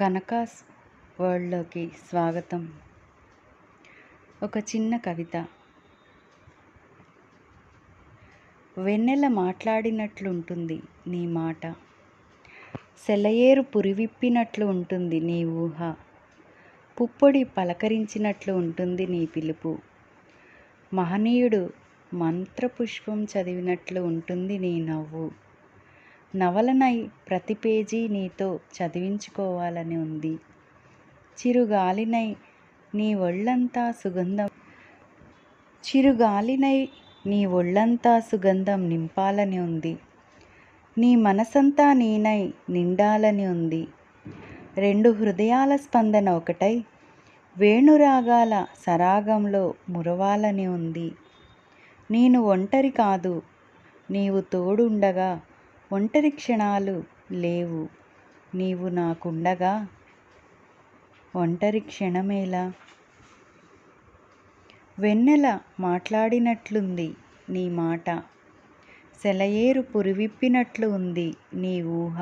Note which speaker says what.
Speaker 1: కనకాస్ వరల్డ్లోకి స్వాగతం. ఒక చిన్న కవిత. వెన్నెల మాట్లాడినట్లుంటుంది నీ మాట, సెలయేరు పురివిప్పినట్లు ఉంటుంది నీ ఊహ, పుప్పొడి పలకరించినట్లు ఉంటుంది నీ పిలుపు, మహనీయుడు మంత్రపుష్పం చదివినట్లు ఉంటుంది నీ నవ్వు. నవలనై ప్రతి పేజీ నీతో చదివించుకోవాలని ఉంది. చిరుగాలినై నీ ఒళ్ళంతా సుగంధం నింపాలని ఉంది. నీ మనసంతా నేనై నిండాలని ఉంది. రెండు హృదయాల స్పందన ఒకటై వేణురాగాల సరాగంలో మురవాలని ఉంది. నేను ఒంటరి కాదు, నీవు తోడుండగా ఒంటరి క్షణాలు లేవు, నీవు నాకుండగా ఒంటరి క్షణమేలా. వెన్నెల మాట్లాడినట్లుంది నీ మాట, సెలయేరు పురివిప్పినట్లు ఉంది నీ ఊహ,